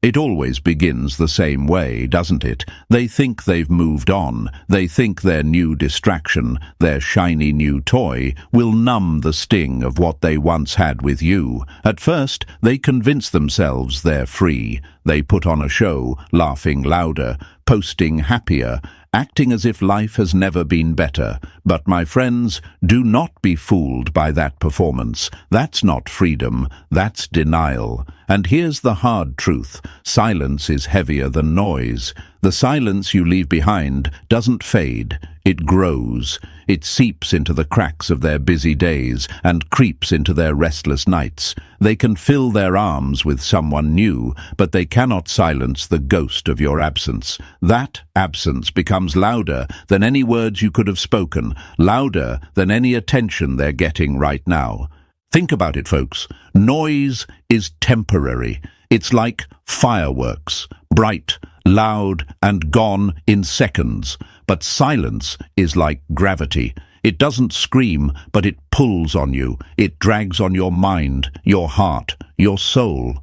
It always begins the same way, doesn't it? They think they've moved on. They think their new distraction, their shiny new toy, will numb the sting of what they once had with you. At first, they convince themselves they're free. They put on a show, laughing louder, posting happier, acting as if life has never been better. But my friends, do not be fooled by that performance. That's not freedom, that's denial. And here's the hard truth: silence is heavier than noise. The silence you leave behind doesn't fade, it grows. It seeps into the cracks of their busy days and creeps into their restless nights. They can fill their arms with someone new, but they cannot silence the ghost of your absence. That absence becomes louder than any words you could have spoken, louder than any attention they're getting right now. Think about it, folks. Noise is temporary. It's like fireworks, bright, loud, and gone in seconds. But silence is like gravity. It doesn't scream, but it pulls on you. It drags on your mind, your heart, your soul.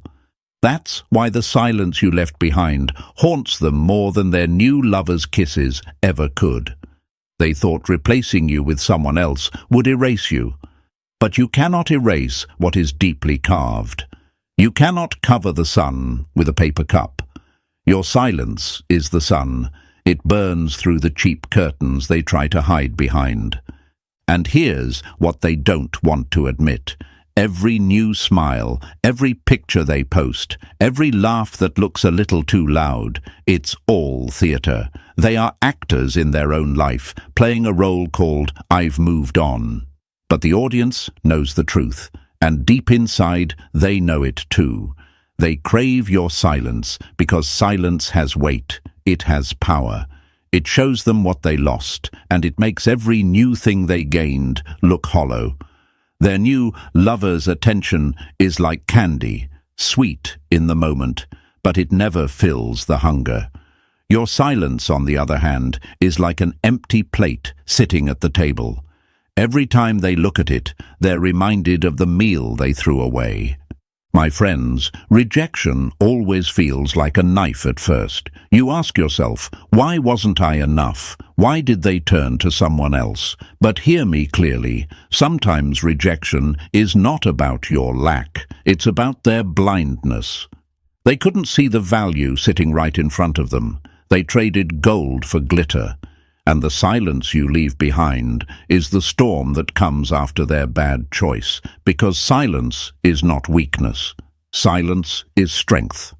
That's why the silence you left behind haunts them more than their new lover's kisses ever could. They thought replacing you with someone else would erase you. But you cannot erase what is deeply carved. You cannot cover the sun with a paper cup. Your silence is the sun. It burns through the cheap curtains they try to hide behind. And here's what they don't want to admit. Every new smile, every picture they post, every laugh that looks a little too loud, it's all theatre. They are actors in their own life, playing a role called "I've moved on." But the audience knows the truth, and deep inside they know it too. They crave your silence because silence has weight, it has power. It shows them what they lost, and it makes every new thing they gained look hollow. Their new lover's attention is like candy, sweet in the moment, but it never fills the hunger. Your silence, on the other hand, is like an empty plate sitting at the table. Every time they look at it, they're reminded of the meal they threw away. My friends, rejection always feels like a knife at first. You ask yourself, why wasn't I enough? Why did they turn to someone else? But hear me clearly, sometimes rejection is not about your lack. It's about their blindness. They couldn't see the value sitting right in front of them. They traded gold for glitter. And the silence you leave behind is the storm that comes after their bad choice, because silence is not weakness. Silence is strength.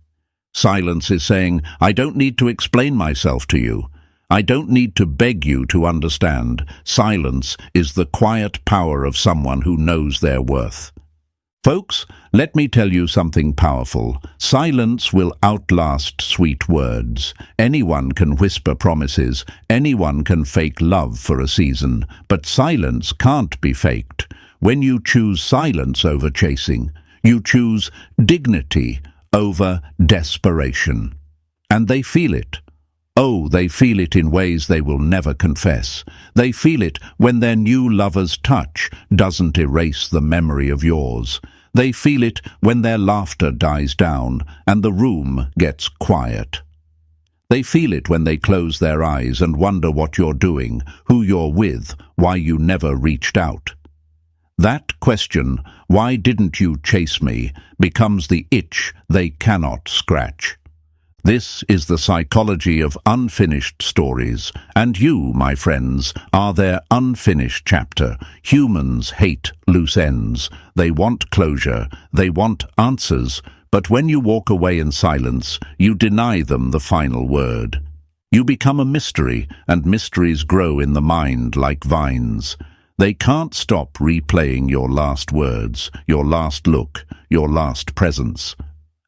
Silence is saying, I don't need to explain myself to you. I don't need to beg you to understand. Silence is the quiet power of someone who knows their worth. Folks, let me tell you something powerful. Silence will outlast sweet words. Anyone can whisper promises. Anyone can fake love for a season. But silence can't be faked. When you choose silence over chasing, you choose dignity over desperation. And they feel it. Oh, they feel it in ways they will never confess. They feel it when their new lover's touch doesn't erase the memory of yours. They feel it when their laughter dies down and the room gets quiet. They feel it when they close their eyes and wonder what you're doing, who you're with, why you never reached out. That question, why didn't you chase me, becomes the itch they cannot scratch. This is the psychology of unfinished stories, and you, my friends, are their unfinished chapter. Humans hate loose ends. They want closure. They want answers. But when you walk away in silence, you deny them the final word. You become a mystery, and mysteries grow in the mind like vines. They can't stop replaying your last words, your last look, your last presence.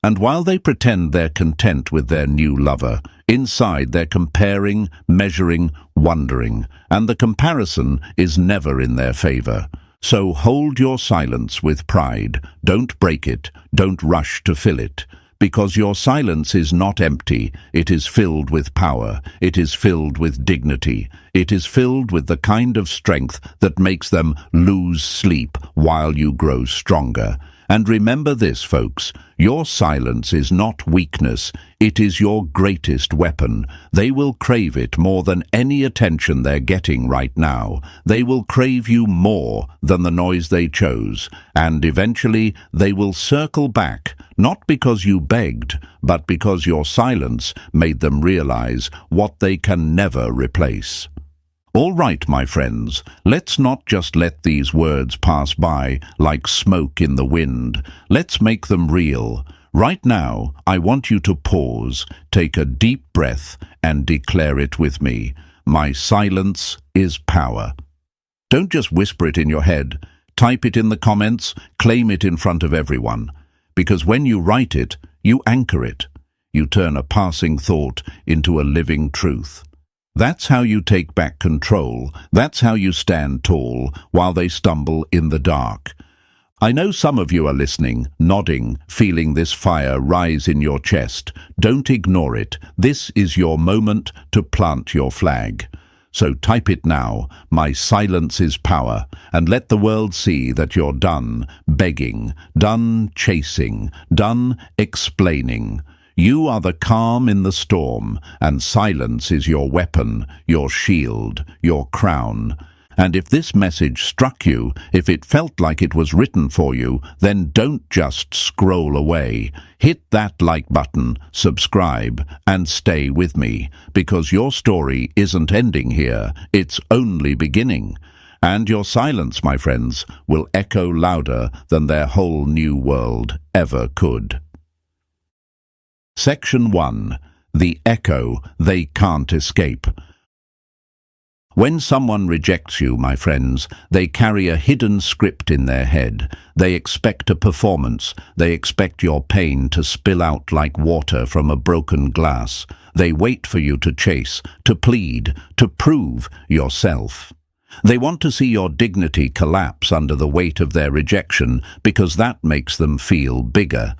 And while they pretend they're content with their new lover, inside they're comparing, measuring, wondering, and the comparison is never in their favor. So hold your silence with pride. Don't break it. Don't rush to fill it. Because your silence is not empty. It is filled with power. It is filled with dignity. It is filled with the kind of strength that makes them lose sleep while you grow stronger. And remember this, folks, your silence is not weakness, it is your greatest weapon. They will crave it more than any attention they're getting right now. They will crave you more than the noise they chose, and eventually they will circle back, not because you begged, but because your silence made them realize what they can never replace. All right, my friends, let's not just let these words pass by like smoke in the wind. Let's make them real. Right now, I want you to pause, take a deep breath, and declare it with me. My silence is power. Don't just whisper it in your head. Type it in the comments, claim it in front of everyone. Because when you write it, you anchor it. You turn a passing thought into a living truth. That's how you take back control. That's how you stand tall while they stumble in the dark. I know some of you are listening, nodding, feeling this fire rise in your chest. Don't ignore it. This is your moment to plant your flag. So type it now, my silence is power, and let the world see that you're done begging, done chasing, done explaining. You are the calm in the storm, and silence is your weapon, your shield, your crown. And if this message struck you, if it felt like it was written for you, then don't just scroll away. Hit that like button, subscribe, and stay with me, because your story isn't ending here, it's only beginning. And your silence, my friends, will echo louder than their whole new world ever could. Section 1. The echo they can't escape. When someone rejects you, my friends, they carry a hidden script in their head. They expect a performance. They expect your pain to spill out like water from a broken glass. They wait for you to chase, to plead, to prove yourself. They want to see your dignity collapse under the weight of their rejection because that makes them feel bigger.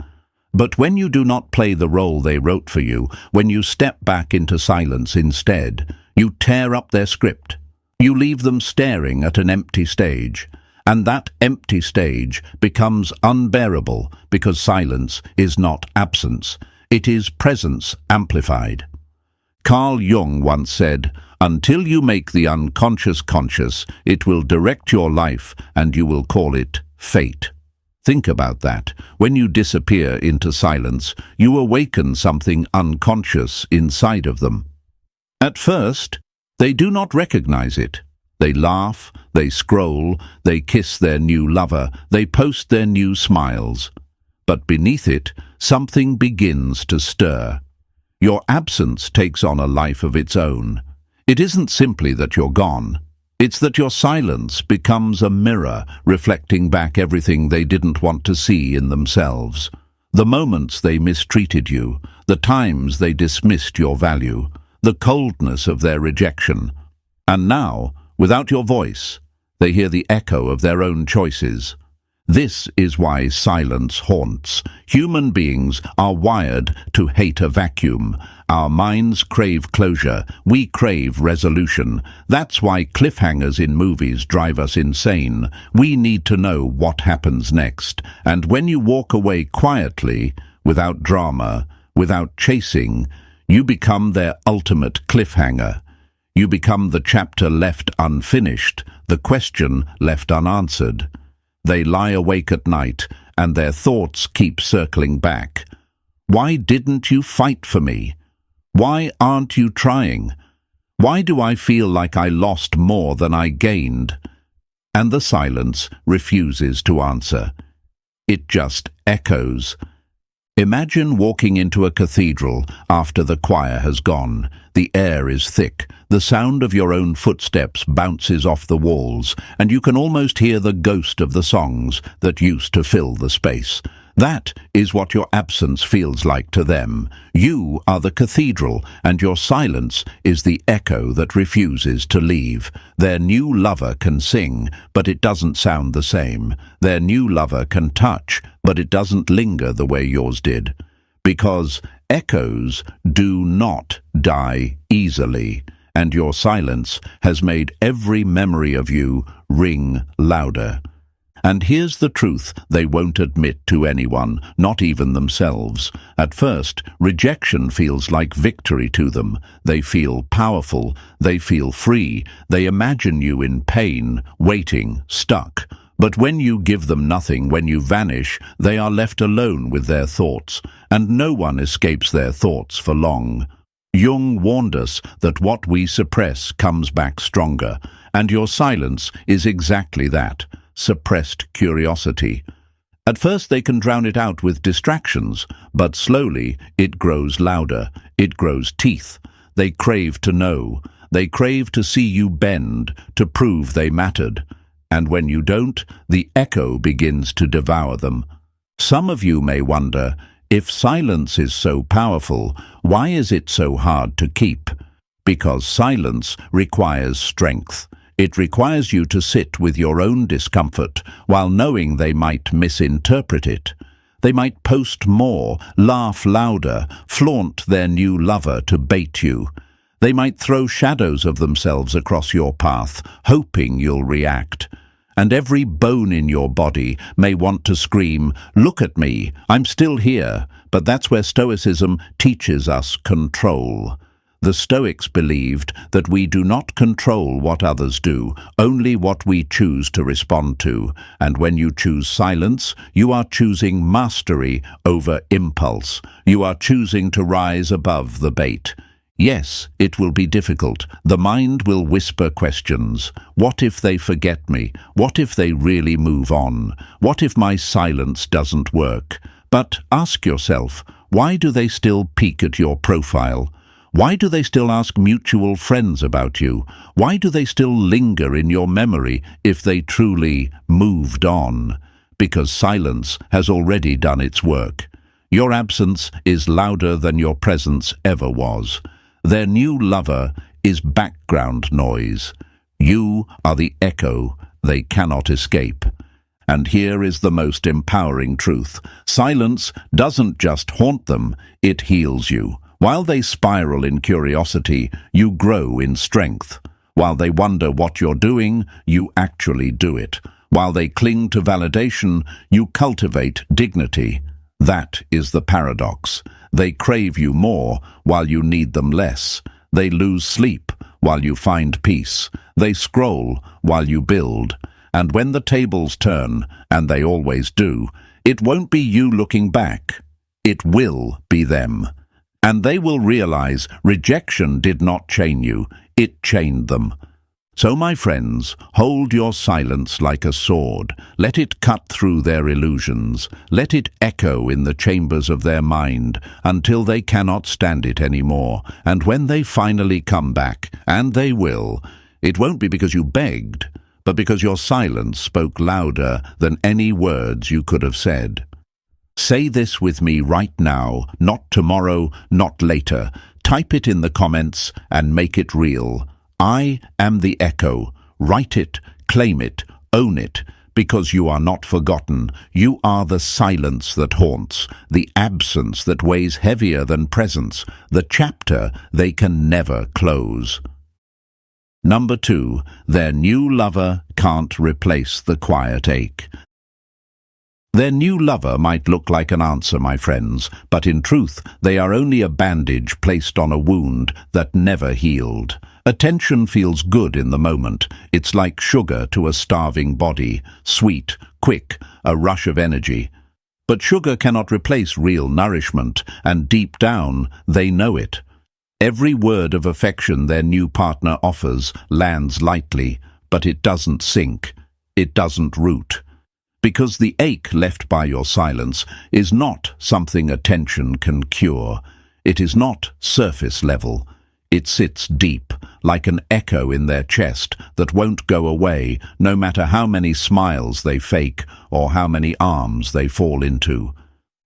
But when you do not play the role they wrote for you, when you step back into silence instead, you tear up their script. You leave them staring at an empty stage, and that empty stage becomes unbearable because silence is not absence. It is presence amplified. Carl Jung once said, "Until you make the unconscious conscious, it will direct your life and you will call it fate." Think about that. When you disappear into silence, you awaken something unconscious inside of them. At first, they do not recognize it. They laugh, they scroll, they kiss their new lover, they post their new smiles. But beneath it, something begins to stir. Your absence takes on a life of its own. It isn't simply that you're gone. It's that your silence becomes a mirror reflecting back everything they didn't want to see in themselves. The moments they mistreated you, the times they dismissed your value, the coldness of their rejection. And now, without your voice, they hear the echo of their own choices. This is why silence haunts. Human beings are wired to hate a vacuum. Our minds crave closure. We crave resolution. That's why cliffhangers in movies drive us insane. We need to know what happens next. And when you walk away quietly, without drama, without chasing, you become their ultimate cliffhanger. You become the chapter left unfinished, the question left unanswered. They lie awake at night, and their thoughts keep circling back. Why didn't you fight for me? Why aren't you trying? Why do I feel like I lost more than I gained? And the silence refuses to answer. It just echoes. Imagine walking into a cathedral after the choir has gone. The air is thick. The sound of your own footsteps bounces off the walls, and you can almost hear the ghost of the songs that used to fill the space. That is what your absence feels like to them. You are the cathedral, and your silence is the echo that refuses to leave. Their new lover can sing, but it doesn't sound the same. Their new lover can touch, but it doesn't linger the way yours did. Because echoes do not die easily, and your silence has made every memory of you ring louder. And here's the truth they won't admit to anyone, not even themselves. At first, rejection feels like victory to them. They feel powerful, they feel free, they imagine you in pain, waiting, stuck. But when you give them nothing, when you vanish, they are left alone with their thoughts, and no one escapes their thoughts for long. Jung warned us that what we suppress comes back stronger, and your silence is exactly that. Suppressed curiosity. At first they can drown it out with distractions, but slowly it grows louder, it grows teeth. They crave to know, they crave to see you bend, to prove they mattered. And when you don't, the echo begins to devour them. Some of you may wonder, if silence is so powerful, why is it so hard to keep? Because silence requires strength. It requires you to sit with your own discomfort while knowing they might misinterpret it. They might post more, laugh louder, flaunt their new lover to bait you. They might throw shadows of themselves across your path, hoping you'll react. And every bone in your body may want to scream, "Look at me, I'm still here." But that's where Stoicism teaches us control. The Stoics believed that we do not control what others do, only what we choose to respond to. And when you choose silence, you are choosing mastery over impulse. You are choosing to rise above the bait. Yes, it will be difficult. The mind will whisper questions. What if they forget me? What if they really move on? What if my silence doesn't work? But ask yourself, why do they still peek at your profile? Why do they still ask mutual friends about you? Why do they still linger in your memory if they truly moved on? Because silence has already done its work. Your absence is louder than your presence ever was. Their new lover is background noise. You are the echo they cannot escape. And here is the most empowering truth. Silence doesn't just haunt them, it heals you. While they spiral in curiosity, you grow in strength. While they wonder what you're doing, you actually do it. While they cling to validation, you cultivate dignity. That is the paradox. They crave you more while you need them less. They lose sleep while you find peace. They scroll while you build. And when the tables turn, and they always do, it won't be you looking back. It will be them. And they will realize rejection did not chain you, it chained them. So, my friends, hold your silence like a sword. Let it cut through their illusions. Let it echo in the chambers of their mind until they cannot stand it anymore. And when they finally come back, and they will, it won't be because you begged, but because your silence spoke louder than any words you could have said. Say this with me right now, not tomorrow, not later. Type it in the comments and make it real. I am the echo. Write it, claim it, own it, because you are not forgotten. You are the silence that haunts, the absence that weighs heavier than presence, the chapter they can never close. Number 2, their new lover can't replace the quiet ache. Their new lover might look like an answer, my friends, but in truth they are only a bandage placed on a wound that never healed. Attention feels good in the moment. It's like sugar to a starving body, sweet, quick, a rush of energy. But sugar cannot replace real nourishment, and deep down they know it. Every word of affection their new partner offers lands lightly, but it doesn't sink, it doesn't root. Because the ache left by your silence is not something attention can cure. It is not surface level. It sits deep, like an echo in their chest that won't go away, no matter how many smiles they fake or how many arms they fall into.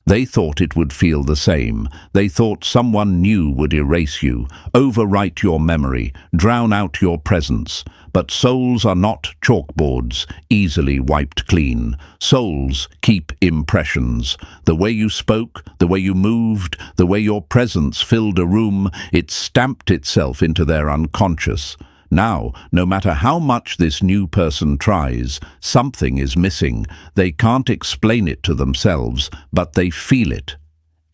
They thought it would feel the same. They thought someone new would erase you, overwrite your memory, drown out your presence. But souls are not chalkboards, easily wiped clean. Souls keep impressions. The way you spoke, the way you moved, the way your presence filled a room, it stamped itself into their unconscious. Now, no matter how much this new person tries, something is missing. They can't explain it to themselves, but they feel it.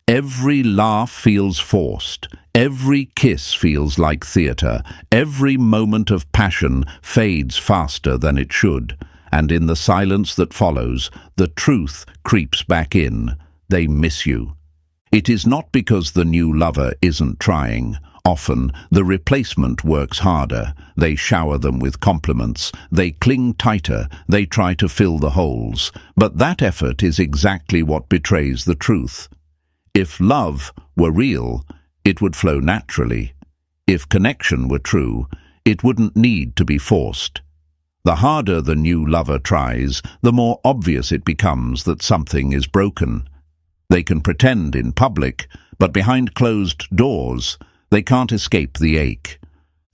Every laugh feels forced. Every kiss feels like theatre. Every moment of passion fades faster than it should. And in the silence that follows, the truth creeps back in. They miss you. It is not because the new lover isn't trying. Often, the replacement works harder. They shower them with compliments. They cling tighter. They try to fill the holes. But that effort is exactly what betrays the truth. If love were real, it would flow naturally. If connection were true, it wouldn't need to be forced. The harder the new lover tries, the more obvious it becomes that something is broken. They can pretend in public, but behind closed doors, they can't escape the ache.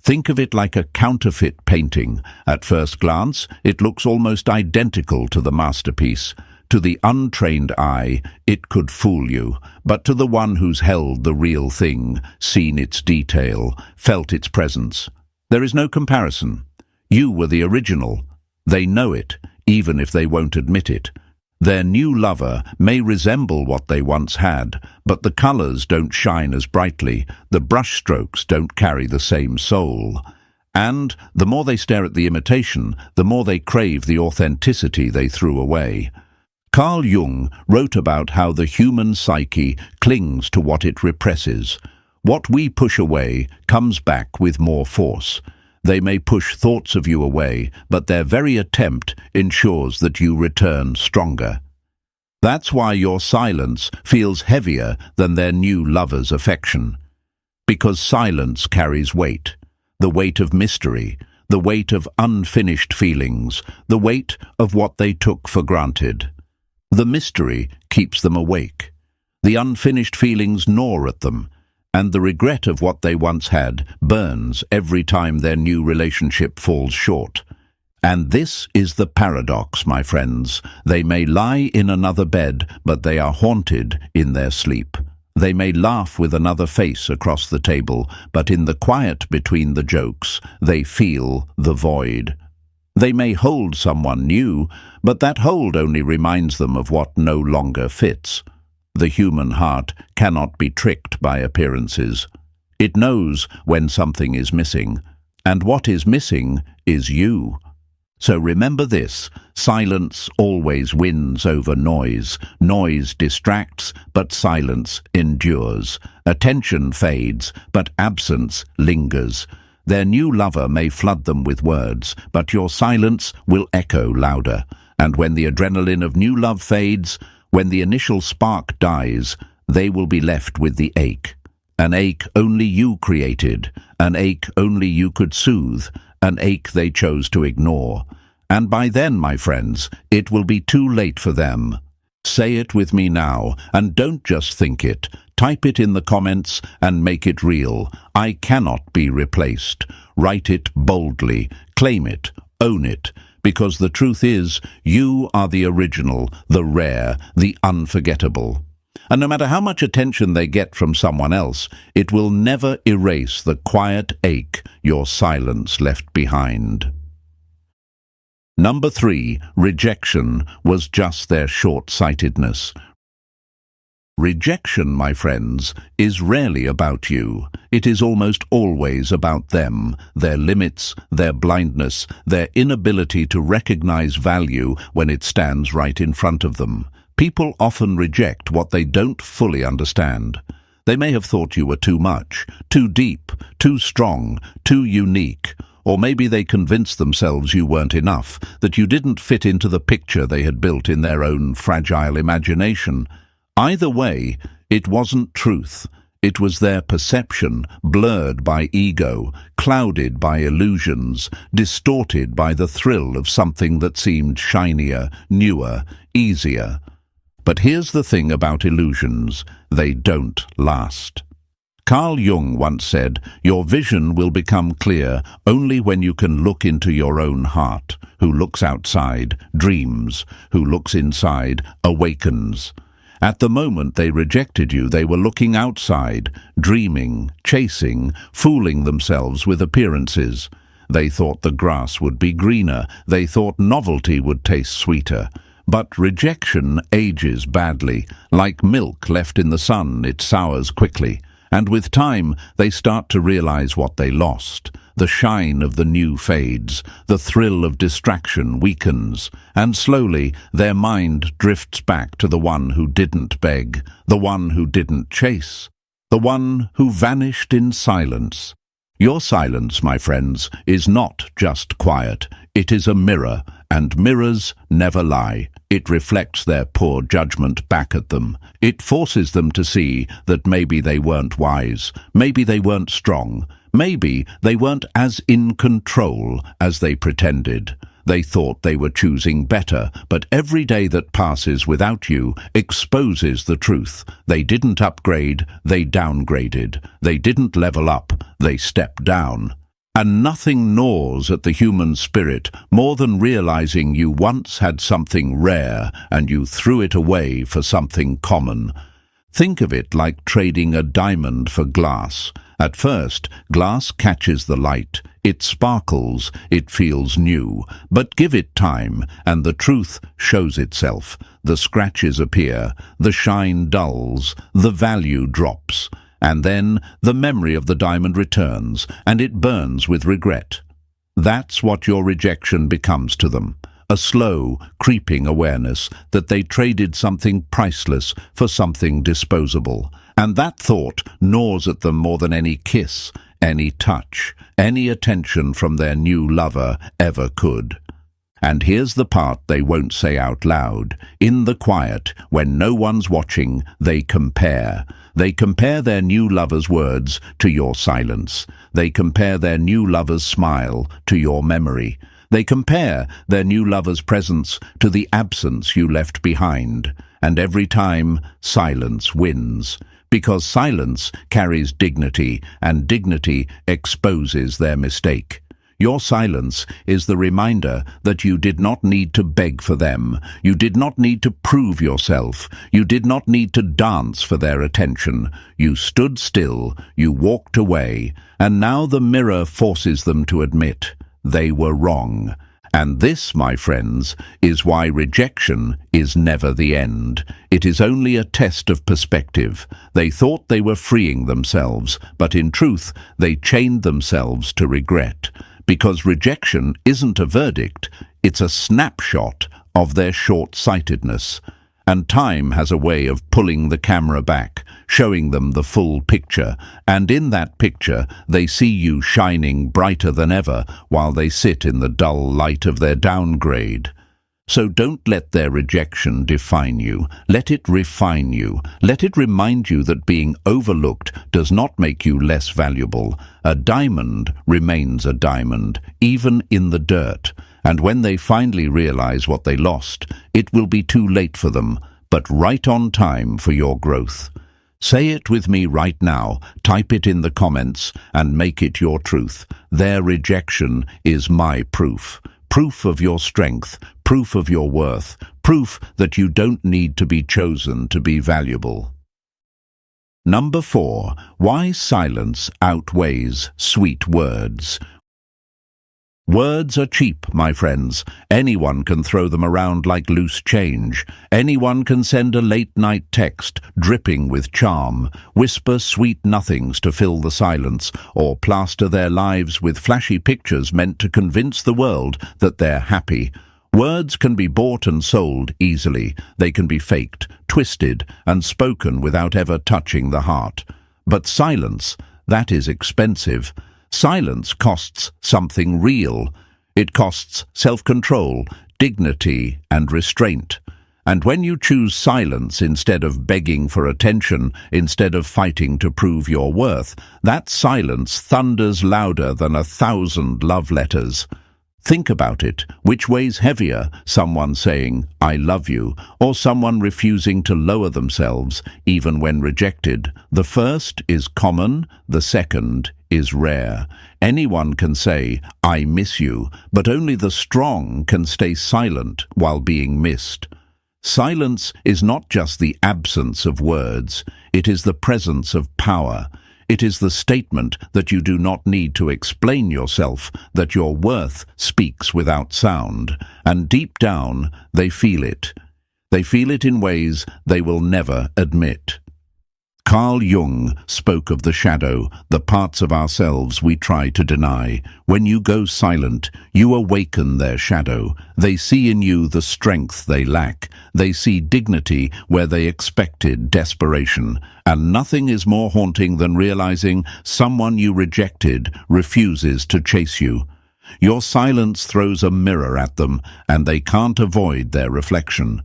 Think of it like a counterfeit painting. At first glance, it looks almost identical to the masterpiece. To the untrained eye, it could fool you, but to the one who's held the real thing, seen its detail, felt its presence, there is no comparison. You were the original. They know it, even if they won't admit it. Their new lover may resemble what they once had, but the colours don't shine as brightly, the brushstrokes don't carry the same soul. And the more they stare at the imitation, the more they crave the authenticity they threw away. Carl Jung wrote about how the human psyche clings to what it represses. What we push away comes back with more force. They may push thoughts of you away, but their very attempt ensures that you return stronger. That's why your silence feels heavier than their new lover's affection. Because silence carries weight. The weight of mystery, the weight of unfinished feelings, the weight of what they took for granted. The mystery keeps them awake. The unfinished feelings gnaw at them, and the regret of what they once had burns every time their new relationship falls short. And this is the paradox, my friends. They may lie in another bed, but they are haunted in their sleep. They may laugh with another face across the table, but in the quiet between the jokes, they feel the void. They may hold someone new, but that hold only reminds them of what no longer fits. The human heart cannot be tricked by appearances. It knows when something is missing, and what is missing is you. So remember this: silence always wins over noise. Noise distracts, but silence endures. Attention fades, but absence lingers. Their new lover may flood them with words, but your silence will echo louder. And when the adrenaline of new love fades, when the initial spark dies, they will be left with the ache. An ache only you created, an ache only you could soothe, an ache they chose to ignore. And by then, my friends, it will be too late for them. Say it with me now, and don't just think it. Type it in the comments and make it real. I cannot be replaced. Write it boldly. Claim it. Own it. Because the truth is, you are the original, the rare, the unforgettable. And no matter how much attention they get from someone else, it will never erase the quiet ache your silence left behind. Number 3, rejection was just their short-sightedness. Rejection, my friends, is rarely about you. It is almost always about them, their limits, their blindness, their inability to recognize value when it stands right in front of them. People often reject what they don't fully understand. They may have thought you were too much, too deep, too strong, too unique. Or maybe they convinced themselves you weren't enough, that you didn't fit into the picture they had built in their own fragile imagination. Either way, it wasn't truth. It was their perception, blurred by ego, clouded by illusions, distorted by the thrill of something that seemed shinier, newer, easier. But here's the thing about illusions: they don't last. Carl Jung once said, "Your vision will become clear only when you can look into your own heart. Who looks outside dreams, who looks inside awakens." At the moment they rejected you, they were looking outside, dreaming, chasing, fooling themselves with appearances. They thought the grass would be greener. They thought novelty would taste sweeter. But rejection ages badly. Like milk left in the sun, it sours quickly. And with time, they start to realize what they lost. The shine of the new fades. The thrill of distraction weakens. And slowly, their mind drifts back to the one who didn't beg, the one who didn't chase, the one who vanished in silence. Your silence, my friends, is not just quiet. It is a mirror, and mirrors never lie. It reflects their poor judgment back at them. It forces them to see that maybe they weren't wise, maybe they weren't strong, maybe they weren't as in control as they pretended. They thought they were choosing better, but every day that passes without you exposes the truth. They didn't upgrade, they downgraded. They didn't level up, they stepped down. And nothing gnaws at the human spirit more than realizing you once had something rare and you threw it away for something common. Think of it like trading a diamond for glass. At first, glass catches the light. It sparkles, it feels new. But give it time, and the truth shows itself. The scratches appear, the shine dulls, the value drops. And then the memory of the diamond returns, and it burns with regret. That's what your rejection becomes to them. A slow, creeping awareness that they traded something priceless for something disposable. And that thought gnaws at them more than any kiss, any touch, any attention from their new lover ever could. And here's the part they won't say out loud. In the quiet, when no one's watching, they compare. They compare their new lover's words to your silence. They compare their new lover's smile to your memory. They compare their new lover's presence to the absence you left behind. And every time, silence wins. Because silence carries dignity, and dignity exposes their mistake. Your silence is the reminder that you did not need to beg for them. You did not need to prove yourself. You did not need to dance for their attention. You stood still, you walked away, and now the mirror forces them to admit they were wrong. And this, my friends, is why rejection is never the end. It is only a test of perspective. They thought they were freeing themselves, but in truth, they chained themselves to regret. Because rejection isn't a verdict, it's a snapshot of their short-sightedness. And time has a way of pulling the camera back, showing them the full picture, and in that picture they see you shining brighter than ever while they sit in the dull light of their downgrade. So don't let their rejection define you. Let it refine you. Let it remind you that being overlooked does not make you less valuable. A diamond remains a diamond, even in the dirt. And when they finally realize what they lost, it will be too late for them, but right on time for your growth. Say it with me right now, type it in the comments, and make it your truth. Their rejection is my proof. Proof of your strength, proof of your worth, proof that you don't need to be chosen to be valuable. Number 4. Why silence outweighs sweet words. Words are cheap, my friends. Anyone can throw them around like loose change. Anyone can send a late-night text dripping with charm, whisper sweet nothings to fill the silence, or plaster their lives with flashy pictures meant to convince the world that they're happy. Words can be bought and sold easily. They can be faked, twisted, and spoken without ever touching the heart. But silence, that is expensive. Silence costs something real. It costs self-control, dignity, and restraint. And when you choose silence instead of begging for attention, instead of fighting to prove your worth, that silence thunders louder than 1,000 love letters. Think about it. Which weighs heavier, someone saying, "I love you," or someone refusing to lower themselves, even when rejected? The first is common, the second is rare. Anyone can say, "I miss you," but only the strong can stay silent while being missed. Silence is not just the absence of words, it is the presence of power. It is the statement that you do not need to explain yourself, that your worth speaks without sound, and deep down they feel it. They feel it in ways they will never admit. Carl Jung spoke of the shadow, the parts of ourselves we try to deny. When you go silent, you awaken their shadow. They see in you the strength they lack. They see dignity where they expected desperation. And nothing is more haunting than realizing someone you rejected refuses to chase you. Your silence throws a mirror at them, and they can't avoid their reflection.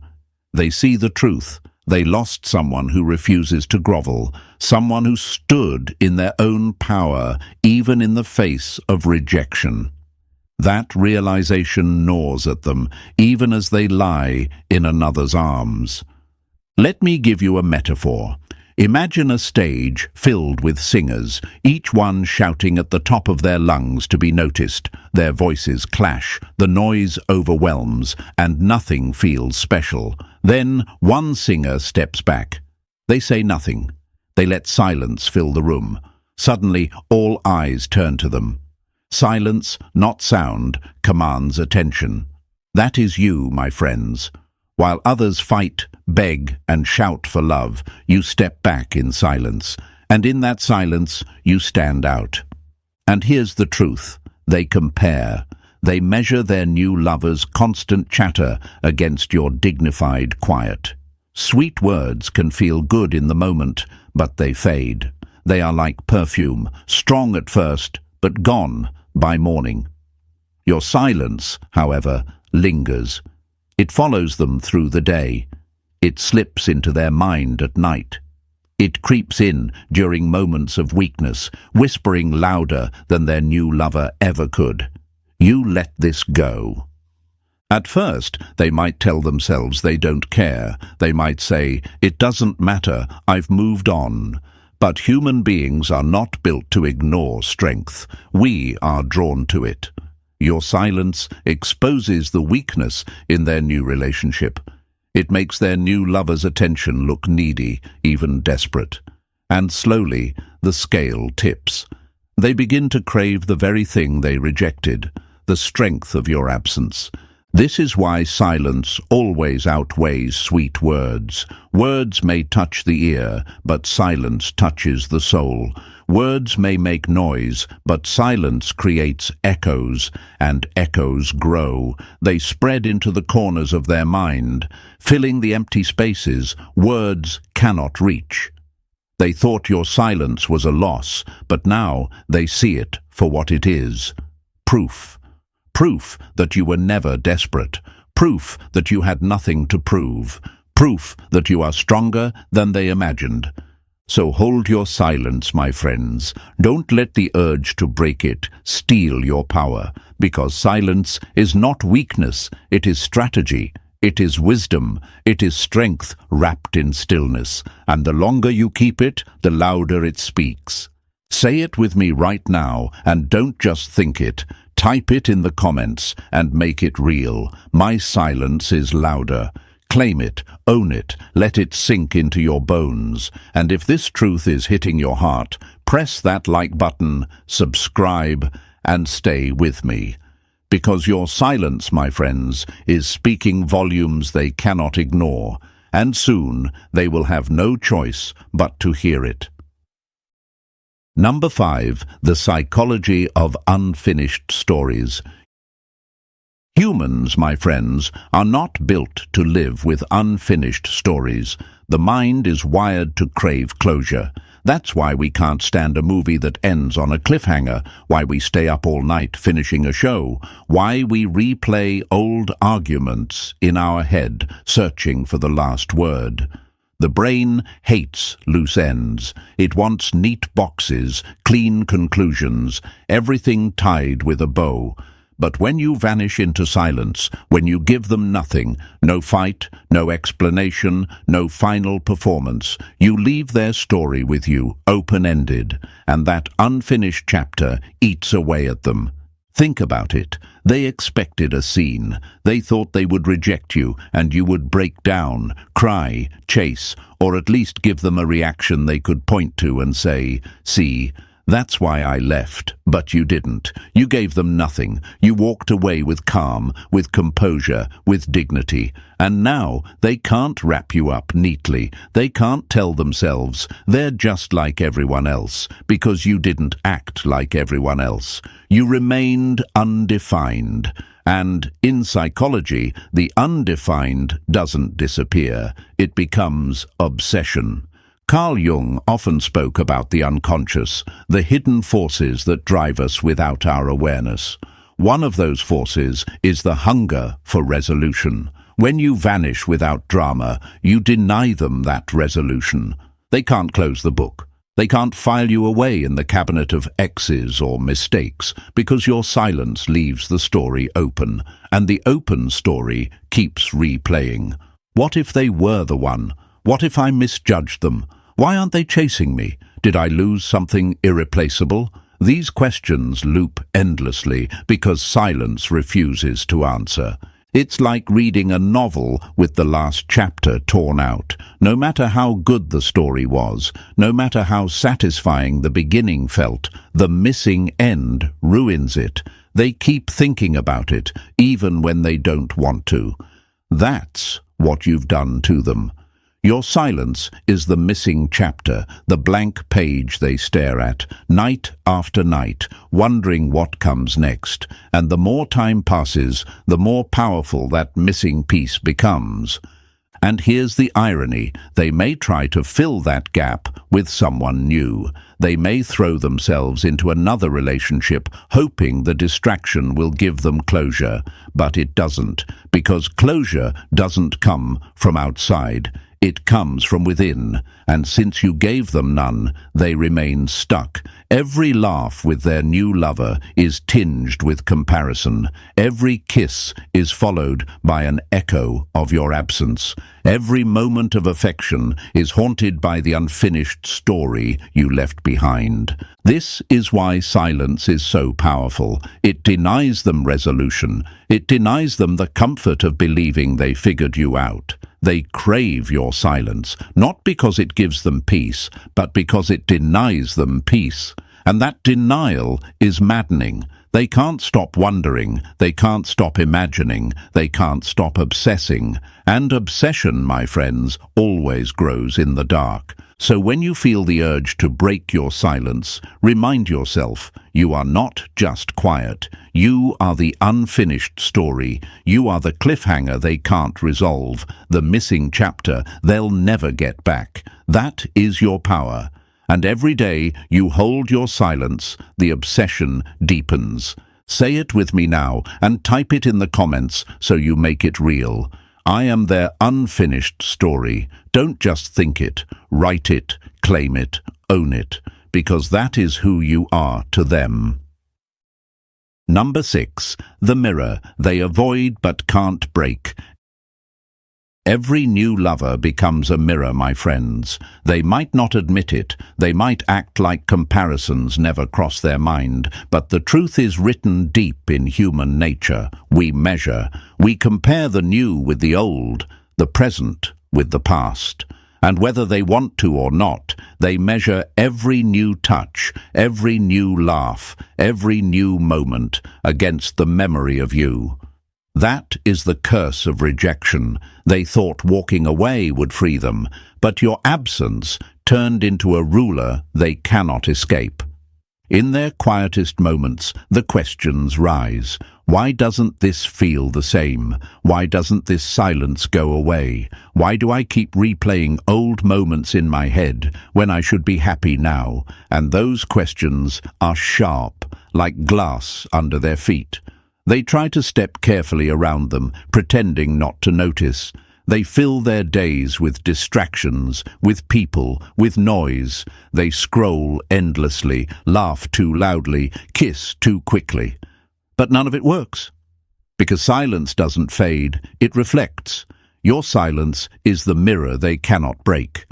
They see the truth. They lost someone who refuses to grovel, someone who stood in their own power, even in the face of rejection. That realization gnaws at them, even as they lie in another's arms. Let me give you a metaphor. Imagine a stage filled with singers, each one shouting at the top of their lungs to be noticed. Their voices clash, the noise overwhelms, and nothing feels special. Then one singer steps back. They say nothing. They let silence fill the room. Suddenly, all eyes turn to them. Silence, not sound, commands attention. That is you, my friends. While others fight, beg, and shout for love, you step back in silence, and in that silence you stand out. And here's the truth. They compare. They measure their new lover's constant chatter against your dignified quiet. Sweet words can feel good in the moment, but they fade. They are like perfume, strong at first, but gone by morning. Your silence, however, lingers. It follows them through the day. It slips into their mind at night. It creeps in during moments of weakness, whispering louder than their new lover ever could. You let this go. At first, they might tell themselves they don't care. They might say, "It doesn't matter, I've moved on." But human beings are not built to ignore strength. We are drawn to it. Your silence exposes the weakness in their new relationship. It makes their new lover's attention look needy, even desperate. And slowly, the scale tips. They begin to crave the very thing they rejected, the strength of your absence. This is why silence always outweighs sweet words. Words may touch the ear, but silence touches the soul. Words may make noise, but silence creates echoes, and echoes grow. They spread into the corners of their mind, filling the empty spaces words cannot reach. They thought your silence was a loss, but now they see it for what it is. Proof. Proof that you were never desperate. Proof that you had nothing to prove. Proof that you are stronger than they imagined. So hold your silence, my friends. Don't let the urge to break it steal your power, because silence is not weakness, it is strategy, it is wisdom, it is strength wrapped in stillness, and the longer you keep it, the louder it speaks. Say it with me right now, and don't just think it. Type it in the comments and make it real. My silence is louder. Claim it, own it, let it sink into your bones. And if this truth is hitting your heart, press that like button, subscribe, and stay with me. Because your silence, my friends, is speaking volumes they cannot ignore, and soon they will have no choice but to hear it. Number 5. The psychology of unfinished stories. Humans, my friends, are not built to live with unfinished stories. The mind is wired to crave closure. That's why we can't stand a movie that ends on a cliffhanger, why we stay up all night finishing a show, why we replay old arguments in our head, searching for the last word. The brain hates loose ends. It wants neat boxes, clean conclusions, everything tied with a bow. But when you vanish into silence, when you give them nothing, no fight, no explanation, no final performance, you leave their story with you, open-ended, and that unfinished chapter eats away at them. Think about it. They expected a scene. They thought they would reject you and you would break down, cry, chase, or at least give them a reaction they could point to and say, "See, that's why I left." But you didn't. You gave them nothing. You walked away with calm, with composure, with dignity. And now they can't wrap you up neatly. They can't tell themselves they're just like everyone else, because you didn't act like everyone else. You remained undefined. And in psychology, the undefined doesn't disappear. It becomes obsession. Carl Jung often spoke about the unconscious, the hidden forces that drive us without our awareness. One of those forces is the hunger for resolution. When you vanish without drama, you deny them that resolution. They can't close the book. They can't file you away in the cabinet of X's or mistakes, because your silence leaves the story open, and the open story keeps replaying. What if they were the one? What if I misjudged them? Why aren't they chasing me? Did I lose something irreplaceable? These questions loop endlessly because silence refuses to answer. It's like reading a novel with the last chapter torn out. No matter how good the story was, no matter how satisfying the beginning felt, the missing end ruins it. They keep thinking about it, even when they don't want to. That's what you've done to them. Your silence is the missing chapter, the blank page they stare at, night after night, wondering what comes next. And the more time passes, the more powerful that missing piece becomes. And here's the irony. They may try to fill that gap with someone new. They may throw themselves into another relationship, hoping the distraction will give them closure. But it doesn't, because closure doesn't come from outside. It comes from within, and since you gave them none, they remain stuck. Every laugh with their new lover is tinged with comparison. Every kiss is followed by an echo of your absence. Every moment of affection is haunted by the unfinished story you left behind. This is why silence is so powerful. It denies them resolution. It denies them the comfort of believing they figured you out. They crave your silence, not because it gives them peace, but because it denies them peace. And that denial is maddening. They can't stop wondering, they can't stop imagining, they can't stop obsessing. And obsession, my friends, always grows in the dark. So when you feel the urge to break your silence, remind yourself, you are not just quiet. You are the unfinished story. You are the cliffhanger they can't resolve, the missing chapter they'll never get back. That is your power. And every day you hold your silence, the obsession deepens. Say it with me now and type it in the comments so you make it real. I am their unfinished story. Don't just think it, write it, claim it, own it, because that is who you are to them. Number 6. The mirror they avoid but can't break. Every new lover becomes a mirror, my friends. They might not admit it, they might act like comparisons never cross their mind, but the truth is written deep in human nature. We measure, we compare the new with the old, the present with the past. And whether they want to or not, they measure every new touch, every new laugh, every new moment against the memory of you. That is the curse of rejection. They thought walking away would free them, but your absence turned into a ruler they cannot escape. In their quietest moments, the questions rise. Why doesn't this feel the same? Why doesn't this silence go away? Why do I keep replaying old moments in my head when I should be happy now? And those questions are sharp, like glass under their feet. They try to step carefully around them, pretending not to notice. They fill their days with distractions, with people, with noise. They scroll endlessly, laugh too loudly, kiss too quickly. But none of it works. Because silence doesn't fade, it reflects. Your silence is the mirror they cannot break.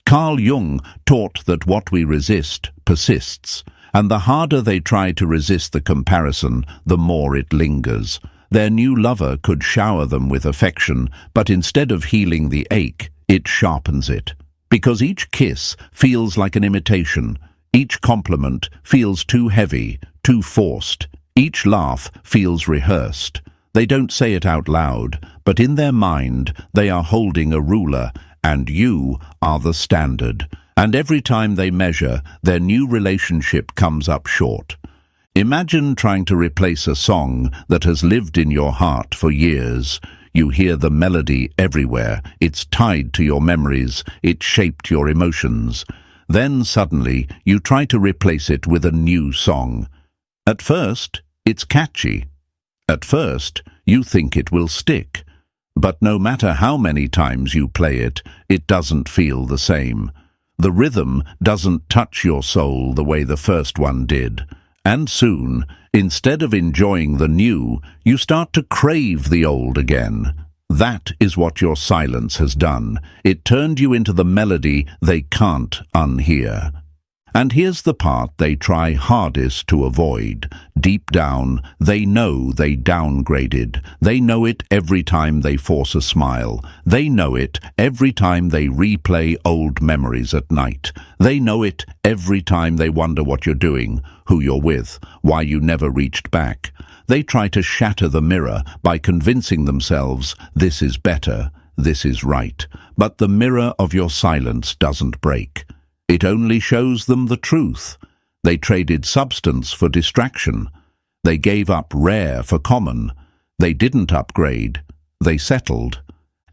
Carl Jung taught that what we resist persists. and the harder they try to resist the comparison, the more it lingers. Their new lover could shower them with affection, but instead of healing the ache, it sharpens it. Because each kiss feels like an imitation, each compliment feels too heavy, too forced, each laugh feels rehearsed. They don't say it out loud, but in their mind they are holding a ruler, and you are the standard. And every time they measure, their new relationship comes up short. Imagine trying to replace a song that has lived in your heart for years. You hear the melody everywhere. It's tied to your memories. It shaped your emotions. Then suddenly, you try to replace it with a new song. At first, it's catchy. At first, you think it will stick. But no matter how many times you play it, it doesn't feel the same. The rhythm doesn't touch your soul the way the first one did. And soon, instead of enjoying the new, you start to crave the old again. That is what your silence has done. It turned you into the melody they can't unhear. And here's the part they try hardest to avoid. Deep down, they know they downgraded. They know it every time they force a smile. They know it every time they replay old memories at night. They know it every time they wonder what you're doing, who you're with, why you never reached back. They try to shatter the mirror by convincing themselves this is better, this is right. But the mirror of your silence doesn't break. It only shows them the truth. They traded substance for distraction. They gave up rare for common. They didn't upgrade. They settled.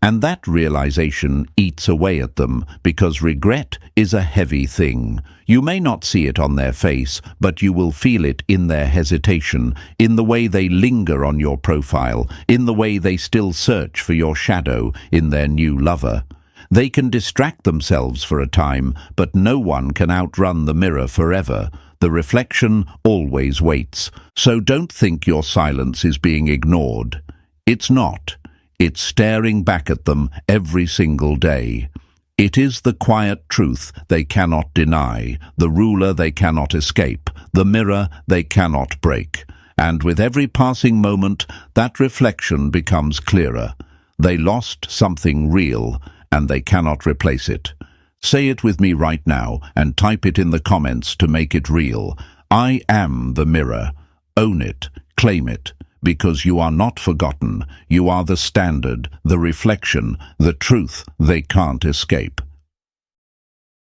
And that realization eats away at them because regret is a heavy thing. You may not see it on their face, but you will feel it in their hesitation, in the way they linger on your profile, in the way they still search for your shadow in their new lover. They can distract themselves for a time, but no one can outrun the mirror forever. The reflection always waits. So don't think your silence is being ignored. It's not. It's staring back at them every single day. It is the quiet truth they cannot deny, the ruler they cannot escape, the mirror they cannot break. And with every passing moment, that reflection becomes clearer. They lost something real, and they cannot replace it. Say it with me right now and type it in the comments to make it real. I am the mirror. Own it, claim it, because you are not forgotten. You are the standard, the reflection, the truth they can't escape.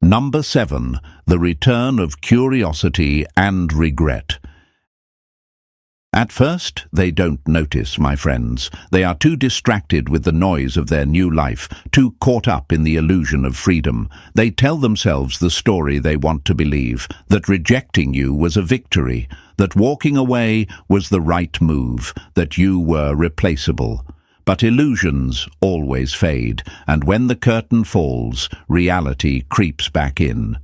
Number 7. The return of curiosity and regret. At first, they don't notice, my friends. They are too distracted with the noise of their new life, too caught up in the illusion of freedom. They tell themselves the story they want to believe, that rejecting you was a victory, that walking away was the right move, that you were replaceable. But illusions always fade, and when the curtain falls, reality creeps back in.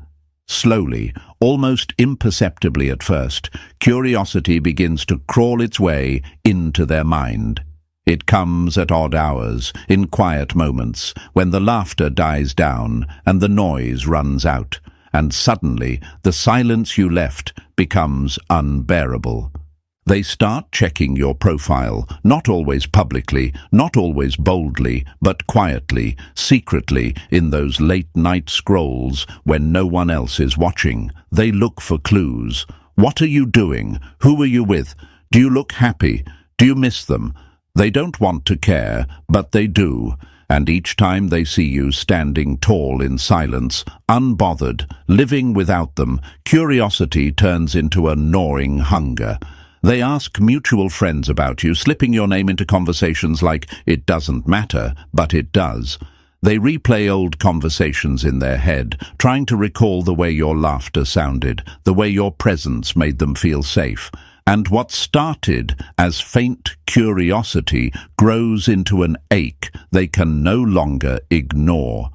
Slowly, almost imperceptibly at first, curiosity begins to crawl its way into their mind. It comes at odd hours, in quiet moments, when the laughter dies down and the noise runs out, and suddenly the silence you left becomes unbearable. They start checking your profile, not always publicly, not always boldly, but quietly, secretly, in those late-night scrolls when no one else is watching. They look for clues. What are you doing? Who are you with? Do you look happy? Do you miss them? They don't want to care, but they do. And each time they see you standing tall in silence, unbothered, living without them, curiosity turns into a gnawing hunger. They ask mutual friends about you, slipping your name into conversations like, it doesn't matter, but it does. They replay old conversations in their head, trying to recall the way your laughter sounded, the way your presence made them feel safe. And what started as faint curiosity grows into an ache they can no longer ignore.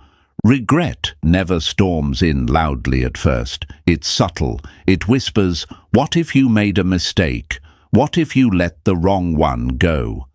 Regret never storms in loudly at first. It's subtle. It whispers, what if you made a mistake? What if you let the wrong one go?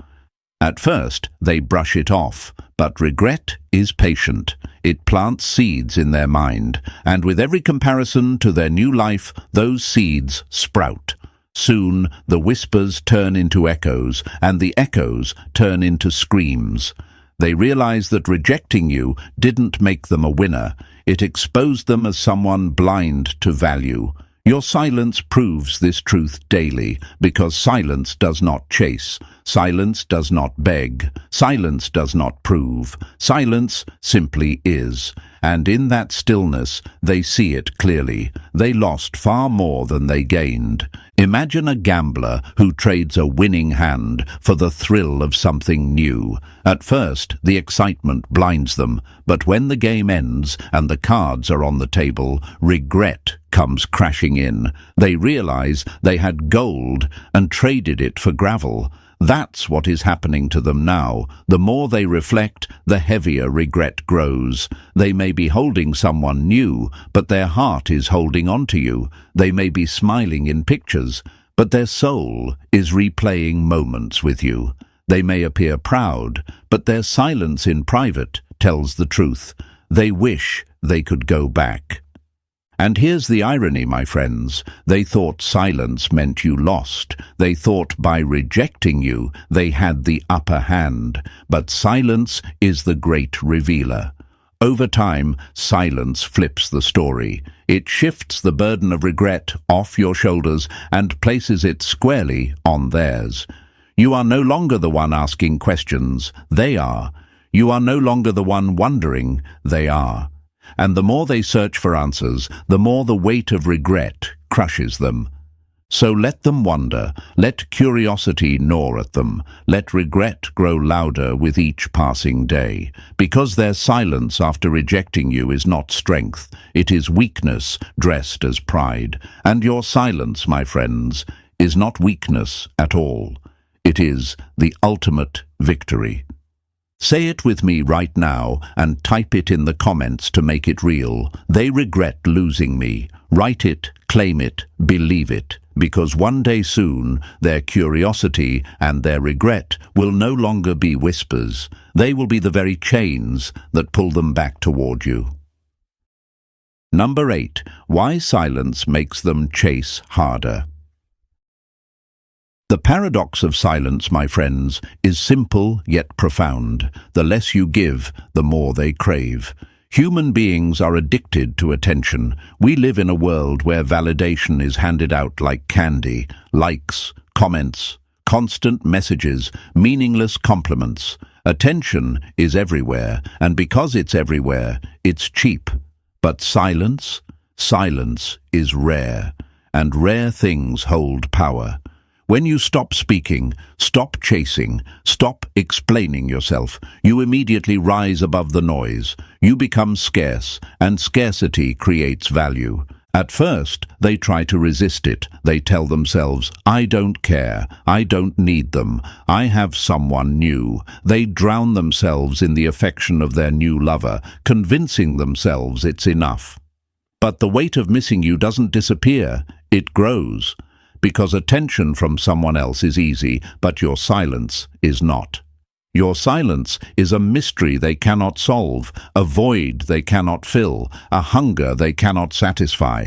At first, they brush it off, but regret is patient. It plants seeds in their mind, and with every comparison to their new life, those seeds sprout. Soon, the whispers turn into echoes, and the echoes turn into screams. They realize that rejecting you didn't make them a winner. It exposed them as someone blind to value. Your silence proves this truth daily, because silence does not chase. Silence does not beg. Silence does not prove. Silence simply is. And in that stillness, they see it clearly. They lost far more than they gained. Imagine a gambler who trades a winning hand for the thrill of something new. At first, the excitement blinds them, but when the game ends and the cards are on the table, regret comes crashing in. They realize they had gold and traded it for gravel. That's what is happening to them now. The more they reflect, the heavier regret grows. They may be holding someone new, but their heart is holding on to you. They may be smiling in pictures, but their soul is replaying moments with you. They may appear proud, but their silence in private tells the truth. They wish they could go back. And here's the irony, my friends. They thought silence meant you lost. They thought by rejecting you, they had the upper hand. But silence is the great revealer. Over time, silence flips the story. It shifts the burden of regret off your shoulders and places it squarely on theirs. You are no longer the one asking questions. They are. You are no longer the one wondering. They are. And the more they search for answers, the more the weight of regret crushes them. So let them wonder, let curiosity gnaw at them, let regret grow louder with each passing day. Because their silence after rejecting you is not strength, it is weakness dressed as pride. And your silence, my friends, is not weakness at all. It is the ultimate victory. Say it with me right now and type it in the comments to make it real. They regret losing me. Write it, claim it, believe it, because one day soon their curiosity and their regret will no longer be whispers. They will be the very chains that pull them back toward you. Number 8. Why silence makes them chase harder. The paradox of silence, my friends, is simple yet profound. The less you give, the more they crave. Human beings are addicted to attention. We live in a world where validation is handed out like candy, likes, comments, constant messages, meaningless compliments. Attention is everywhere, and because it's everywhere, it's cheap. But silence? Silence is rare, and rare things hold power. When you stop speaking, stop chasing, stop explaining yourself, you immediately rise above the noise. You become scarce, and scarcity creates value. At first, they try to resist it. They tell themselves, I don't care, I don't need them, I have someone new. They drown themselves in the affection of their new lover, convincing themselves it's enough. But the weight of missing you doesn't disappear, it grows. Because attention from someone else is easy, but your silence is not. Your silence is a mystery they cannot solve, a void they cannot fill, a hunger they cannot satisfy.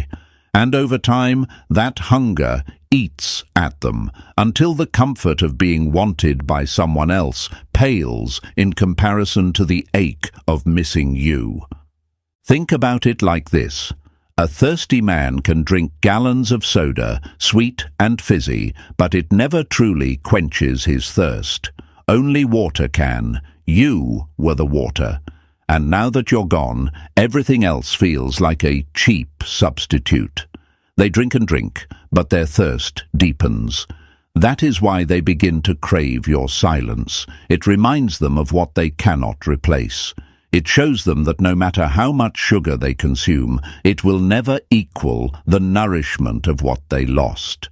And over time, that hunger eats at them, until the comfort of being wanted by someone else pales in comparison to the ache of missing you. Think about it like this. A thirsty man can drink gallons of soda, sweet and fizzy, but it never truly quenches his thirst. Only water can. You were the water. And now that you're gone, everything else feels like a cheap substitute. They drink and drink, but their thirst deepens. That is why they begin to crave your silence. It reminds them of what they cannot replace. It shows them that no matter how much sugar they consume, it will never equal the nourishment of what they lost.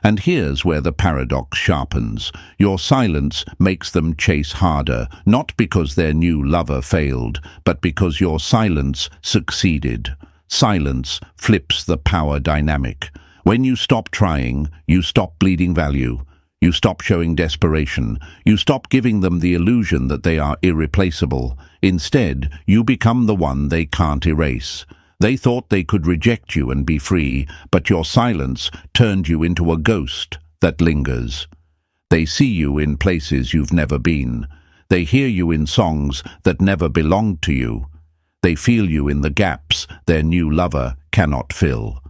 And here's where the paradox sharpens. Your silence makes them chase harder, not because their new lover failed, but because your silence succeeded. Silence flips the power dynamic. When you stop trying, you stop bleeding value. You stop showing desperation. You stop giving them the illusion that they are irreplaceable. Instead, you become the one they can't erase. They thought they could reject you and be free, but your silence turned you into a ghost that lingers. They see you in places you've never been. They hear you in songs that never belonged to you. They feel you in the gaps their new lover cannot fill.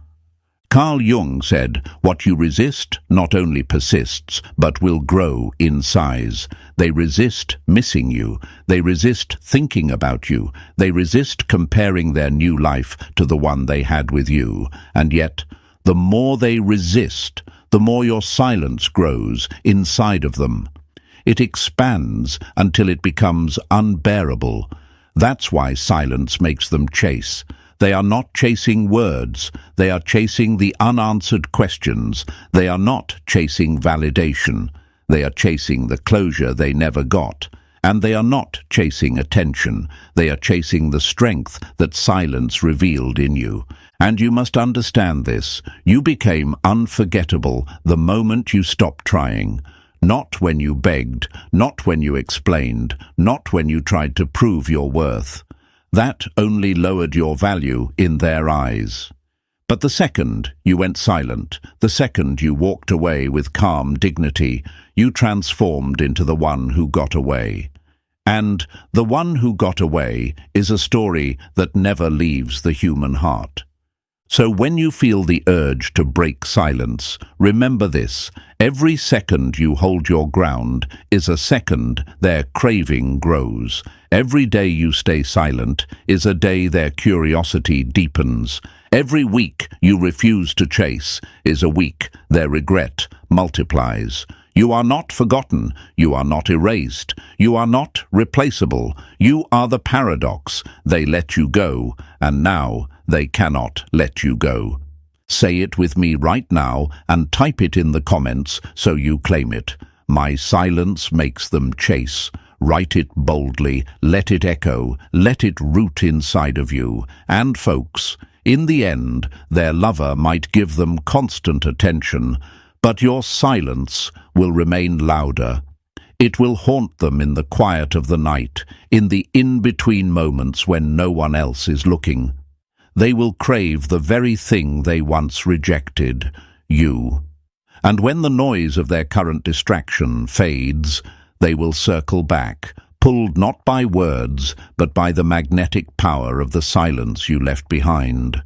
Carl Jung said, "What you resist not only persists, but will grow in size." They resist missing you. They resist thinking about you. They resist comparing their new life to the one they had with you. And yet, the more they resist, the more your silence grows inside of them. It expands until it becomes unbearable. That's why silence makes them chase. They are not chasing words. They are chasing the unanswered questions. They are not chasing validation. They are chasing the closure they never got. And they are not chasing attention. They are chasing the strength that silence revealed in you. And you must understand this. You became unforgettable the moment you stopped trying. Not when you begged, not when you explained, not when you tried to prove your worth. That only lowered your value in their eyes. But the second you went silent, the second you walked away with calm dignity, you transformed into the one who got away. And the one who got away is a story that never leaves the human heart. So when you feel the urge to break silence, remember this: every second you hold your ground is a second their craving grows. Every day you stay silent is a day their curiosity deepens. Every week you refuse to chase is a week their regret multiplies. You are not forgotten. You are not erased. You are not replaceable. You are the paradox. They let you go, and now they cannot let you go. Say it with me right now and type it in the comments so you claim it. My silence makes them chase. Write it boldly, let it echo, let it root inside of you. And folks, in the end, their lover might give them constant attention, but your silence will remain louder. It will haunt them in the quiet of the night, in the in-between moments when no one else is looking. They will crave the very thing they once rejected, you. And when the noise of their current distraction fades, they will circle back, pulled not by words, but by the magnetic power of the silence you left behind.